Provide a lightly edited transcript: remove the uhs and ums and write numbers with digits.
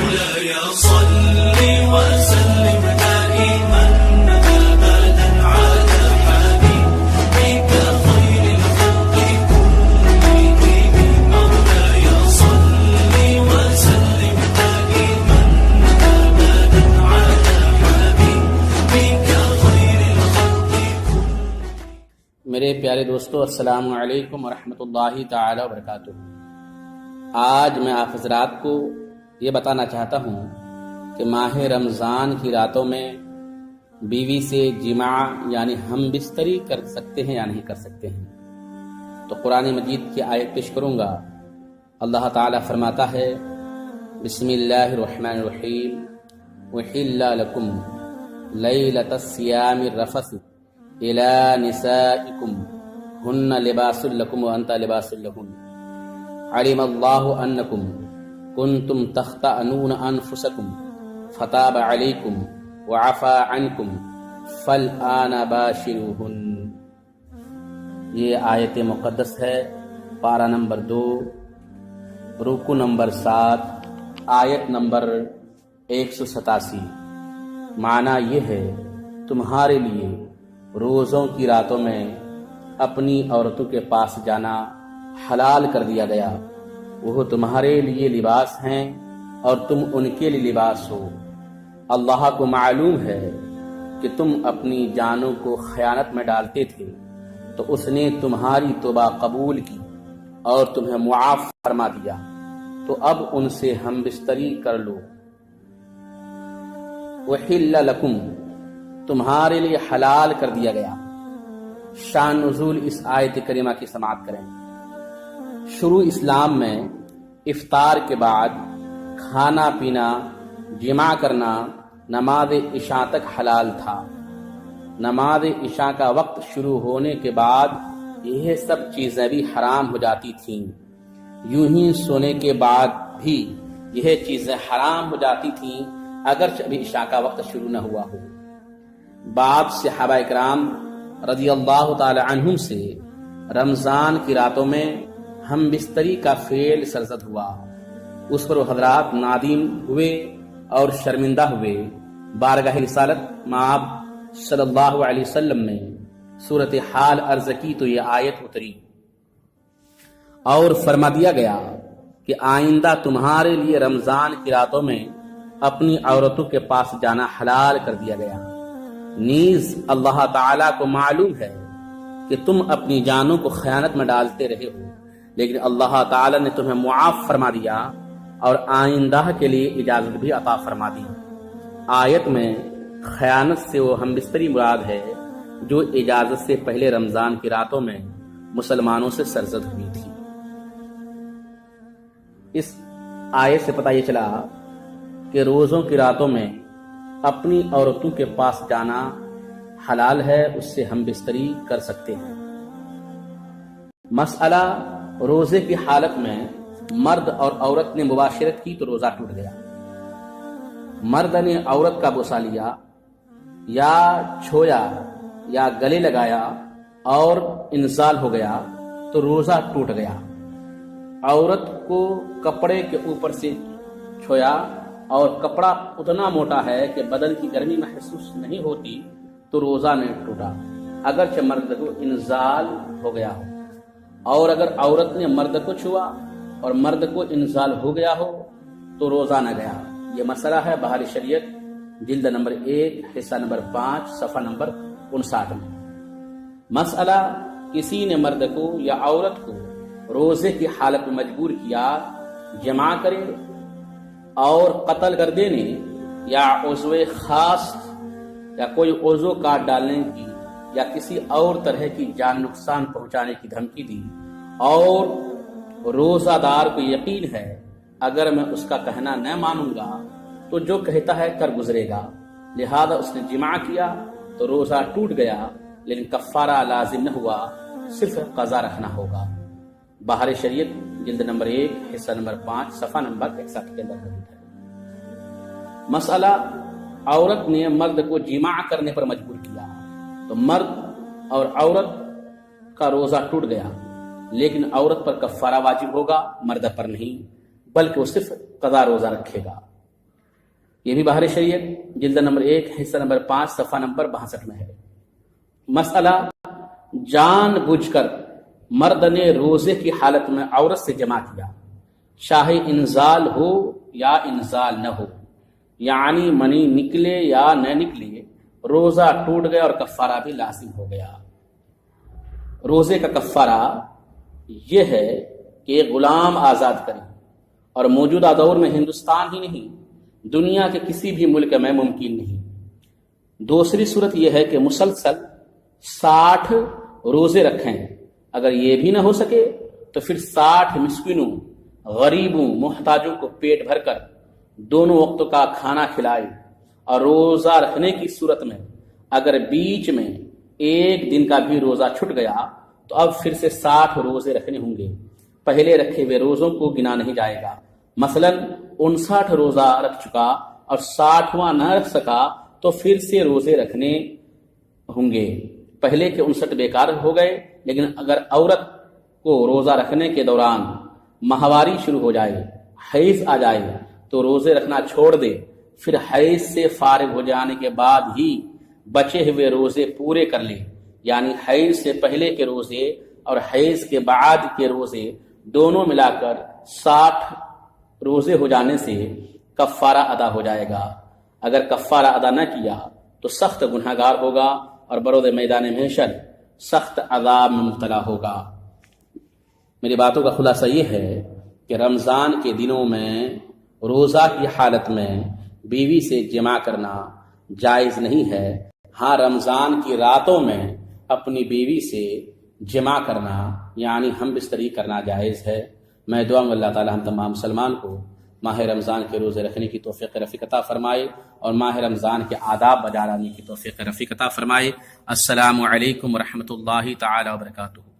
مولاي صل وسلم دائما أبدا على حبيبك خير الخلق كلهم. مولاي صل وسلم دائما أبدا على حبيبك خير الخلق كلهم. میرے پیارے دوستو، السلام علیکم ورحمۃ اللہ تعالی وبرکاتہ۔ آج میں آپ حضرات کو یہ بتانا چاہتا ہوں کہ ماہ رمضان کی راتوں میں بیوی سے جماع یعنی ہم بستری کر سکتے ہیں یا نہیں کر سکتے ہیں۔ تو قرآن مجید کی آیت پیش کروں گا۔ اللہ تعالیٰ فرماتا ہے، بسم اللہ الرحمن الرحیم، وحل لکم لیلۃ الصیام الرفث الی نسائکم ہن لباس لکم وانت لباس لہن علم اللہ انکم کنتم تخطئون انفسکم فتاب علیکم وعفا عنکم فالآن باشروہن۔ یہ آیت مقدس ہے، پارہ نمبر 2، رکوع نمبر 7، آیت نمبر 187۔ معنی یہ ہے، تمہارے لیے روزوں کی راتوں میں اپنی عورتوں کے پاس جانا حلال کر دیا گیا۔ وہ تمہارے لیے لباس ہیں اور تم ان کے لیے لباس ہو۔ اللہ کو معلوم ہے کہ تم اپنی جانوں کو خیانت میں ڈالتے تھے، تو اس نے تمہاری توبہ قبول کی اور تمہیں معاف فرما دیا، تو اب ان سے ہم بستری کر لو۔ وحل لکم، تمہارے لیے حلال کر دیا گیا۔ شان نزول اس آیت کریمہ کی سماعت کریں۔ شروع اسلام میں افطار کے بعد کھانا پینا، جماع کرنا نماز عشاء تک حلال تھا۔ نماز عشاء کا وقت شروع ہونے کے بعد یہ سب چیزیں بھی حرام ہو جاتی تھیں۔ یوں ہی سونے کے بعد بھی یہ چیزیں حرام ہو جاتی تھیں، اگرچہ ابھی عشاء کا وقت شروع نہ ہوا ہو۔ بعض صحابہ کرام رضی اللہ تعالی عنہم سے رمضان کی راتوں میں ہم بستری کا فعل سرزد ہوا، اس پر وہ حضرات نادم ہوئے اور شرمندہ ہوئے۔ بارگاہ رسالت مآب صلی اللہ علیہ وسلم نے صورت حال عرض کی تو یہ آیت اتری اور فرما دیا گیا کہ آئندہ تمہارے لیے رمضان کی راتوں میں اپنی عورتوں کے پاس جانا حلال کر دیا گیا۔ نیز اللہ تعالیٰ کو معلوم ہے کہ تم اپنی جانوں کو خیانت میں ڈالتے رہے ہو، لیکن اللہ تعالیٰ نے تمہیں معاف فرما دیا اور آئندہ کے لیے اجازت بھی عطا فرما دی۔ آیت میں خیانت سے وہ ہم بستری مراد ہے جو اجازت سے پہلے رمضان کی راتوں میں مسلمانوں سے سرزد ہوئی تھی۔ اس آیت سے پتہ یہ چلا کہ روزوں کی راتوں میں اپنی عورتوں کے پاس جانا حلال ہے، اس سے ہم بستری کر سکتے ہیں۔ مسئلہ، روزے کی حالت میں مرد اور عورت نے مباشرت کی تو روزہ ٹوٹ گیا۔ مرد نے عورت کا بوسہ لیا یا چھویا یا گلے لگایا اور انزال ہو گیا تو روزہ ٹوٹ گیا۔ عورت کو کپڑے کے اوپر سے چھویا اور کپڑا اتنا موٹا ہے کہ بدن کی گرمی محسوس نہیں ہوتی تو روزہ نہیں ٹوٹا، اگرچہ مرد کو انزال ہو گیا ہو۔ اور اگر عورت نے مرد کو چھوا اور مرد کو انزال ہو گیا ہو تو روزہ نہ گیا۔ یہ مسئلہ ہے بہار شریعت جلد نمبر 1 حصہ نمبر 5 صفحہ نمبر 59 میں۔ مسئلہ، کسی نے مرد کو یا عورت کو روزے کی حالت میں مجبور کیا جماع کرے اور قتل کر دینے یا عضو خاص یا کوئی عضو کاٹ ڈالنے کی یا کسی اور طرح کی جان نقصان پہنچانے کی دھمکی دی اور روزہ دار کو یقین ہے اگر میں اس کا کہنا نہ مانوں گا تو جو کہتا ہے کر گزرے گا، لہذا اس نے جماع کیا تو روزہ ٹوٹ گیا، لیکن کفارہ لازم نہ ہوا، صرف قضا رکھنا ہوگا۔ بہار شریعت جلد نمبر 1 حصہ نمبر 5 صفحہ نمبر 61 کے اندر موجود ہے۔ مسئلہ، عورت نے مرد کو جماع کرنے پر مجبور کیا تو مرد اور عورت کا روزہ ٹوٹ گیا، لیکن عورت پر کفارہ واجب ہوگا، مرد پر نہیں، بلکہ وہ صرف قضا روزہ رکھے گا۔ یہ بھی بہر شریعت جلد نمبر 1 حصہ نمبر 5 صفحہ نمبر 62 میں ہے۔ مسئلہ، جان بوجھ کر مرد نے روزے کی حالت میں عورت سے جمع کیا، چاہے انزال ہو یا انزال نہ ہو، یعنی منی نکلے یا نہ نکلے، روزہ ٹوٹ گیا اور کفارہ بھی لازم ہو گیا۔ روزے کا کفارہ یہ ہے کہ ایک غلام آزاد کریں، اور موجودہ دور میں ہندوستان ہی نہیں دنیا کے کسی بھی ملک میں ممکن نہیں۔ دوسری صورت یہ ہے کہ مسلسل 60 روزے رکھیں، اگر یہ بھی نہ ہو سکے تو پھر 60 مسکینوں، غریبوں، محتاجوں کو پیٹ بھر کر دونوں وقتوں کا کھانا کھلائے، اور روزہ رکھنے کی صورت میں اگر بیچ میں ایک دن کا بھی روزہ چھٹ گیا تو اب پھر سے 60 روزے رکھنے ہوں گے، پہلے رکھے ہوئے روزوں کو گنا نہیں جائے گا۔ مثلا 59 روزہ رکھ چکا اور 60واں نہ رکھ سکا تو پھر سے روزے رکھنے ہوں گے، پہلے کے 59 بیکار ہو گئے۔ لیکن اگر عورت کو روزہ رکھنے کے دوران ماہواری شروع ہو جائے، حیض آ جائے تو روزے رکھنا چھوڑ دے، پھر حیض سے فارغ ہو جانے کے بعد ہی بچے ہوئے روزے پورے کر لے، یعنی حیض سے پہلے کے روزے اور حیض کے بعد کے روزے دونوں ملا کر 60 روزے ہو جانے سے کفارہ ادا ہو جائے گا۔ اگر کفارہ ادا نہ کیا تو سخت گنہگار ہوگا اور برود میدان محشر سخت عذاب میں مبتلا ہوگا۔ میری باتوں کا خلاصہ یہ ہے کہ رمضان کے دنوں میں روزہ کی حالت میں بیوی سے جمع کرنا جائز نہیں ہے، ہاں رمضان کی راتوں میں اپنی بیوی سے جمع کرنا یعنی ہم بستری کرنا جائز ہے۔ میں دعا ہوں اللہ تعالی ہم تمام مسلمان کو ماہ رمضان کے روزے رکھنے کی توفیق رفیق عطا فرمائے اور ماہ رمضان کے آداب بجا لانے کی توفیق رفیق عطا فرمائے۔ السلام علیکم ورحمۃ اللہ تعالی وبرکاتہ۔